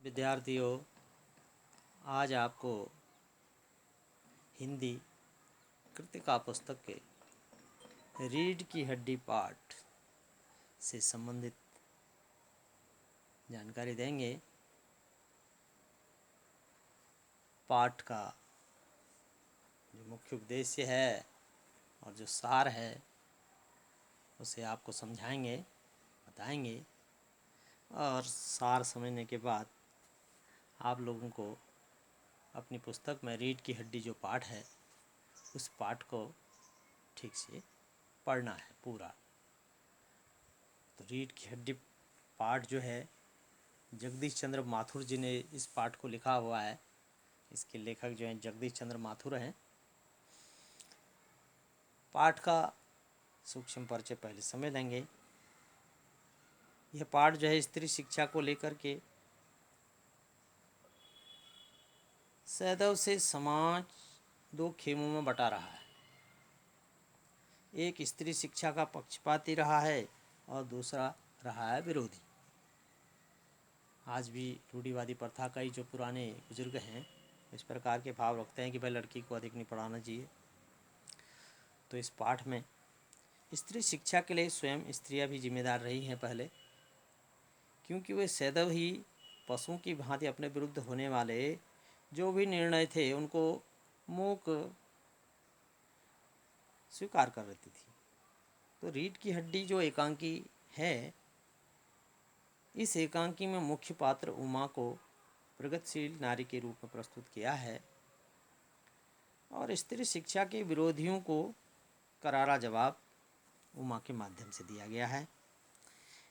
विद्यार्थियों, आज आपको हिंदी कृतिका पुस्तक के रीढ़ की हड्डी पाठ से संबंधित जानकारी देंगे। पाठ का जो मुख्य उद्देश्य है और जो सार है उसे आपको समझाएंगे, बताएंगे और सार समझने के बाद आप लोगों को अपनी पुस्तक में रीढ़ की हड्डी जो पाठ है उस पाठ को ठीक से पढ़ना है पूरा। तो रीढ़ की हड्डी पाठ जो है जगदीश चंद्र माथुर जी ने इस पाठ को लिखा हुआ है। इसके लेखक जो हैं जगदीश चंद्र माथुर हैं। पाठ का सूक्ष्म परिचय पहले समझ लेंगे। यह पाठ जो है स्त्री शिक्षा को लेकर के सदैव से समाज दो खेमों में बटा रहा है। एक स्त्री शिक्षा का पक्षपाती रहा है और दूसरा रहा है विरोधी। आज भी रूढ़िवादी प्रथा का ही जो पुराने बुजुर्ग हैं इस प्रकार के भाव रखते हैं कि भाई लड़की को अधिक नहीं पढ़ाना चाहिए। तो इस पाठ में स्त्री शिक्षा के लिए स्वयं स्त्रियां भी जिम्मेदार रही हैं पहले, क्योंकि वे सदैव ही पशुओं की भांति अपने विरुद्ध होने वाले जो भी निर्णय थे उनको मूक स्वीकार कर लेती थी। तो रीढ़ की हड्डी जो एकांकी है, इस एकांकी में मुख्य पात्र उमा को प्रगतिशील नारी के रूप में प्रस्तुत किया है और स्त्री शिक्षा के विरोधियों को करारा जवाब उमा के माध्यम से दिया गया है।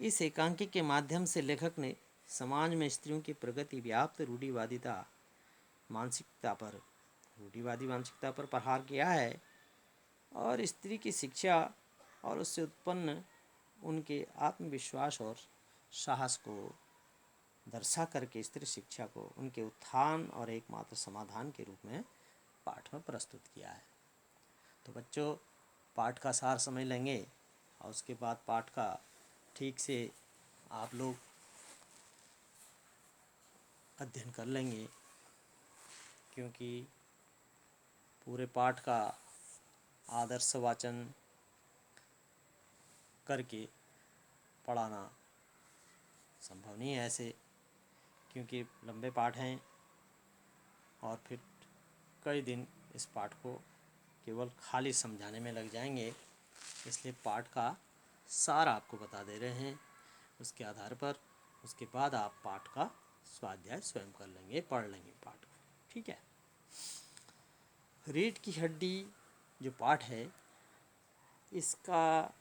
इस एकांकी के माध्यम से लेखक ने समाज में स्त्रियों की प्रगति व्याप्त रूढ़िवादी मानसिकता पर प्रहार किया है और स्त्री की शिक्षा और उससे उत्पन्न उनके आत्मविश्वास और साहस को दर्शा करके स्त्री शिक्षा को उनके उत्थान और एकमात्र समाधान के रूप में पाठ में प्रस्तुत किया है। तो बच्चों, पाठ का सार समझ लेंगे और उसके बाद पाठ का ठीक से आप लोग अध्ययन कर लेंगे, क्योंकि पूरे पाठ का आदर्श वाचन करके पढ़ाना संभव नहीं है ऐसे, क्योंकि लंबे पाठ हैं और फिर कई दिन इस पाठ को केवल खाली समझाने में लग जाएंगे। इसलिए पाठ का सार आपको बता दे रहे हैं। उसके आधार पर उसके बाद आप पाठ का स्वाध्याय स्वयं कर लेंगे, पढ़ लेंगे पाठ को। ठीक है। रीढ़ की हड्डी जो पाठ है इसका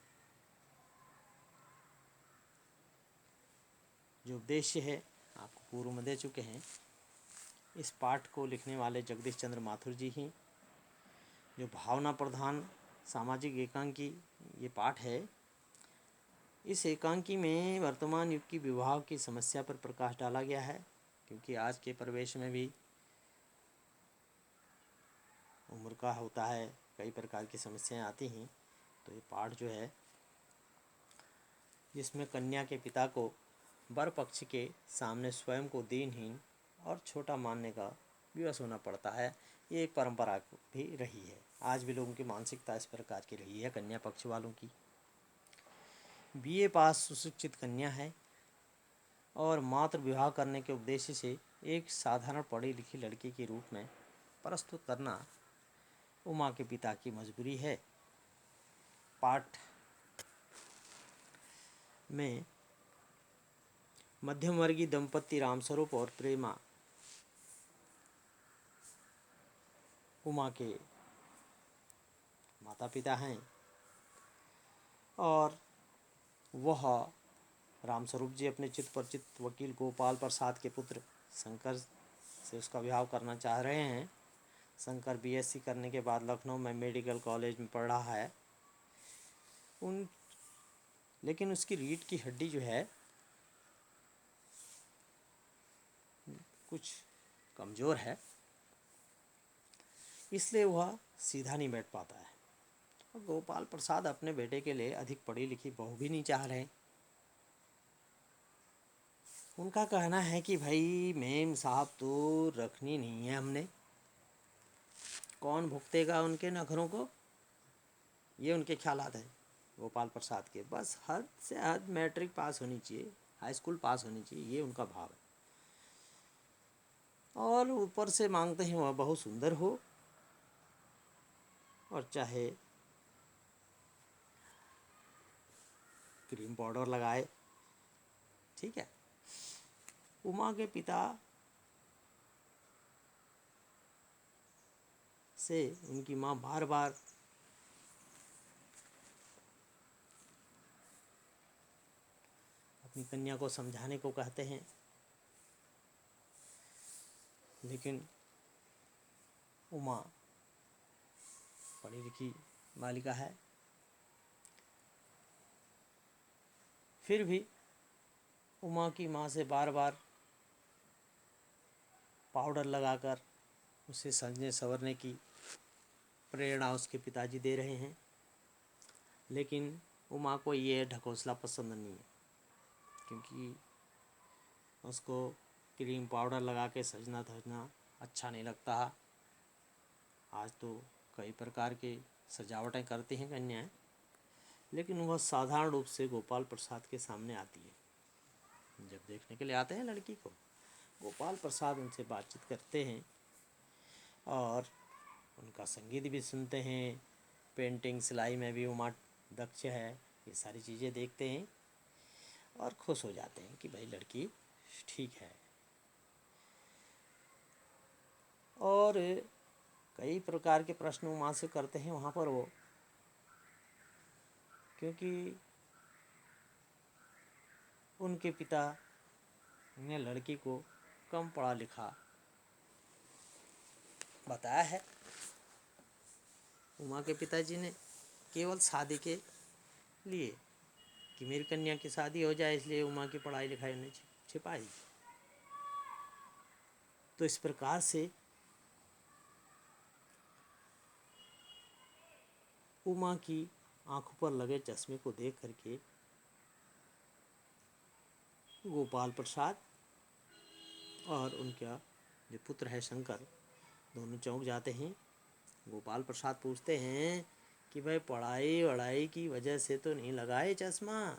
जो उद्देश्य है आपको पूर्व में दे चुके हैं। इस पाठ को लिखने वाले जगदीश चंद्र माथुर जी ही, जो भावना प्रधान सामाजिक एकांकी ये पाठ है। इस एकांकी में वर्तमान युग की विवाह की समस्या पर प्रकाश डाला गया है, क्योंकि आज के परिवेश में भी उम्र का होता है, कई प्रकार की समस्याएं आती हैं। तो ये पाठ जो है जिसमें कन्या के पिता को वर पक्ष के सामने स्वयं को दीनहीन और छोटा मानने का विवश होना पड़ता है, ये एक परंपरा भी रही है। आज भी लोगों की मानसिकता इस प्रकार की रही है। कन्या पक्ष वालों की बीए पास सुशिक्षित कन्या है और मात्र विवाह करने के उद्देश्य से एक साधारण पढ़ी लिखी लड़की के रूप में प्रस्तुत करना उमा के पिता की मजबूरी है। पाठ में मध्यम वर्गीय दंपति रामस्वरूप और प्रेमा उमा के माता पिता हैं और वह रामस्वरूप जी अपने चित परिचित वकील गोपाल प्रसाद के पुत्र शंकर से उसका विवाह करना चाह रहे हैं। शंकर बीएससी करने के बाद लखनऊ में मेडिकल कॉलेज में पढ़ रहा है। लेकिन उसकी रीढ़ की हड्डी जो है कुछ कमज़ोर है, इसलिए वह सीधा नहीं बैठ पाता है। और गोपाल प्रसाद अपने बेटे के लिए अधिक पढ़ी लिखी बहू भी नहीं चाह रहे। उनका कहना है कि भाई मेम साहब तो रखनी नहीं है हमने, कौन भुगतेगा उनके नखरों को, ये उनके ख्यालात हैं गोपाल प्रसाद के। बस हद से हद मैट्रिक पास होनी चाहिए, हाई स्कूल पास होनी चाहिए, ये उनका भाव है। और ऊपर से मांगते हैं वह बहुत सुंदर हो, और चाहे क्रीम पाउडर लगाए, ठीक है। उमा के पिता से उनकी माँ बार बार अपनी कन्या को समझाने को कहते हैं, लेकिन उमा पढ़ी लिखी बालिका है, फिर भी उमा की माँ से बार बार पाउडर लगाकर उसे सजने संवरने की प्रेरणा उसके पिताजी दे रहे हैं। लेकिन उमा को ये ढकोसला पसंद नहीं है, क्योंकि उसको क्रीम पाउडर लगा के सजना धजना अच्छा नहीं लगता। आज तो कई प्रकार के सजावटें करती हैं कन्याएं, लेकिन वह साधारण रूप से गोपाल प्रसाद के सामने आती है। जब देखने के लिए आते हैं लड़की को, गोपाल प्रसाद उनसे बातचीत करते हैं और उनका संगीत भी सुनते हैं। पेंटिंग सिलाई में भी उमा दक्ष है, ये सारी चीज़ें देखते हैं और खुश हो जाते हैं कि भाई लड़की ठीक है। और कई प्रकार के प्रश्न उमा से करते हैं वहाँ पर वो, क्योंकि उनके पिता ने लड़की को कम पढ़ा लिखा बताया है। उमा के पिताजी ने केवल शादी के लिए कि मेरी कन्या की शादी हो जाए, इसलिए उमा की पढ़ाई लिखाई उन्हें छिपाई। तो इस प्रकार से उमा की आंखों पर लगे चश्मे को देख करके गोपाल प्रसाद और उनका जो पुत्र है शंकर, दोनों चौंक जाते हैं। गोपाल प्रसाद पूछते हैं कि भाई पढ़ाई वढ़ाई की वजह से तो नहीं लगाए चश्मा,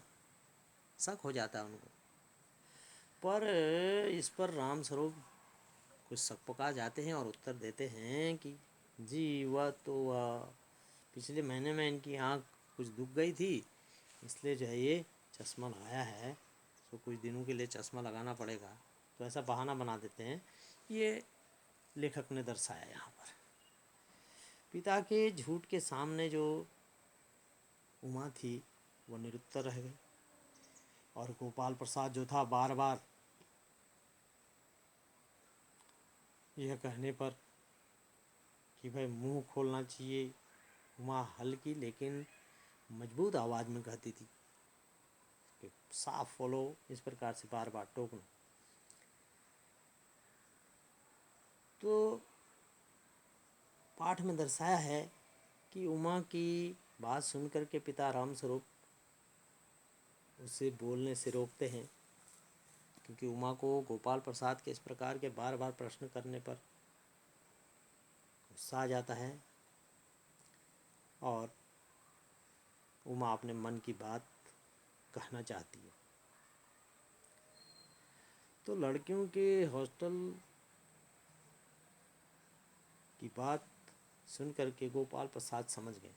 शक हो जाता है उनको। पर इस पर राम स्वरूप कुछ शक पका जाते हैं और उत्तर देते हैं कि जी वह तो पिछले महीने में इनकी आँख कुछ दुख गई थी, इसलिए जो है ये चश्मा लगाया है, तो कुछ दिनों के लिए चश्मा लगाना पड़ेगा। तो ऐसा बहाना बना देते हैं, ये लेखक ने दर्शाया यहाँ पर। पिता के झूठ के सामने जो उमा थी वो निरुत्तर रह गई, और गोपाल प्रसाद जो था बार बार यह कहने पर कि भाई मुंह खोलना चाहिए, उमा हल्की लेकिन मजबूत आवाज़ में कहती थी कि साफ बोलो, इस प्रकार से बार बार टोकना। तो पाठ में दर्शाया है कि उमा की बात सुनकर के पिता रामस्वरूप उसे बोलने से रोकते हैं, क्योंकि उमा को गोपाल प्रसाद के इस प्रकार के बार बार प्रश्न करने पर गुस्सा आ जाता है और उमा अपने मन की बात कहना चाहती है। तो लड़कियों के हॉस्टल की बात सुन करके गोपाल प्रसाद समझ गए।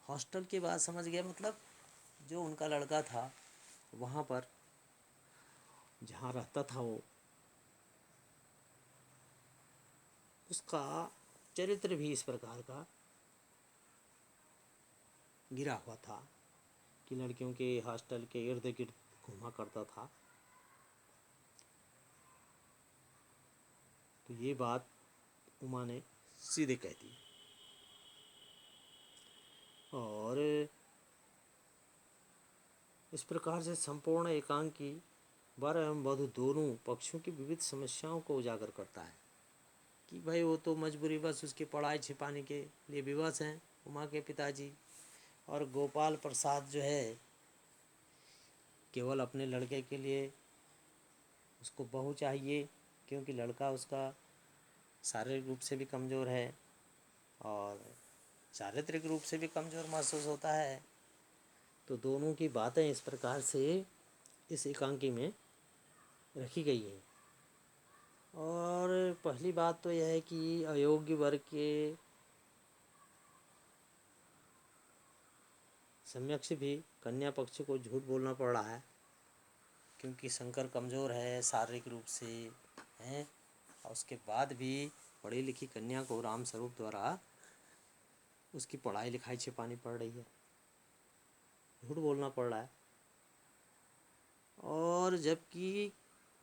हॉस्टल की बात समझ गए मतलब जो उनका लड़का था वहाँ पर जहाँ रहता था वो, उसका चरित्र भी इस प्रकार का गिरा हुआ था कि लड़कियों के हॉस्टल के इर्द गिर्द घूमा करता था। तो ये बात उमा ने सीधे कह दी, और इस प्रकार से संपूर्ण एकांकी वर एवं वधू दोनों पक्षों की विविध समस्याओं को उजागर करता है कि भाई वो तो मजबूरी बस उसकी पढ़ाई छिपाने के लिए विवश हैं उमा के पिताजी, और गोपाल प्रसाद जो है केवल अपने लड़के के लिए उसको बहू चाहिए, क्योंकि लड़का उसका शारीरिक रूप से भी कमज़ोर है और चारित्रिक रूप से भी कमज़ोर महसूस होता है। तो दोनों की बातें इस प्रकार से इस एकांकी में रखी गई हैं। और पहली बात तो यह है कि अयोग्य वर्ग के सम्यक्ष भी कन्या पक्ष को झूठ बोलना पड़ रहा है, क्योंकि शंकर कमज़ोर है शारीरिक रूप से हैं, और उसके बाद भी पढ़ी लिखी कन्या को राम स्वरूप द्वारा उसकी पढ़ाई लिखाई छिपानी पड़ रही है, झूठ बोलना पड़ रहा है। और जबकि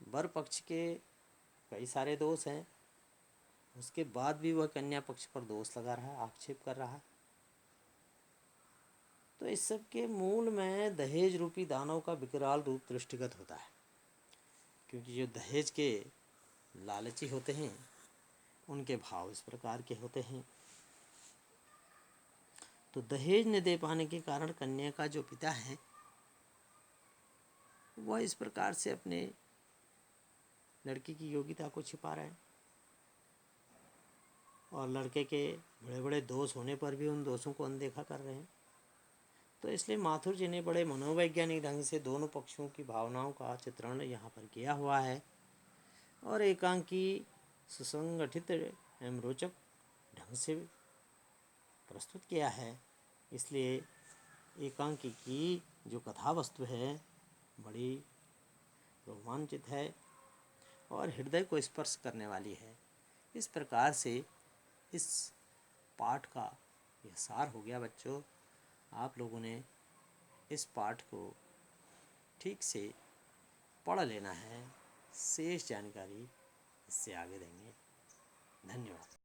वर पक्ष के कई सारे दोष हैं, उसके बाद भी वह कन्या पक्ष पर दोष लगा रहा है, आक्षेप कर रहा है। तो इस सब के मूल में दहेज रूपी दानव का विकराल रूप दृष्टिगत होता है, क्योंकि जो दहेज के लालची होते हैं उनके भाव इस प्रकार के होते हैं। तो दहेज न दे पाने के कारण कन्या का जो पिता है वह इस प्रकार से अपने लड़की की योग्यता को छिपा रहे हैं, और लड़के के बड़े बड़े दोष होने पर भी उन दोषों को अनदेखा कर रहे हैं। तो इसलिए माथुर जी ने बड़े मनोवैज्ञानिक ढंग से दोनों पक्षों की भावनाओं का चित्रण यहाँ पर किया हुआ है, और एकांकी सुसंगठित एवं रोचक ढंग से प्रस्तुत किया है। इसलिए एकांकी की जो कथा वस्तु है बड़ी रोमांचित है और हृदय को स्पर्श करने वाली है। इस प्रकार से इस पाठ का यह सार हो गया बच्चों। आप लोगों ने इस पाठ को ठीक से पढ़ लेना है, शेष जानकारी इससे आगे देंगे। धन्यवाद।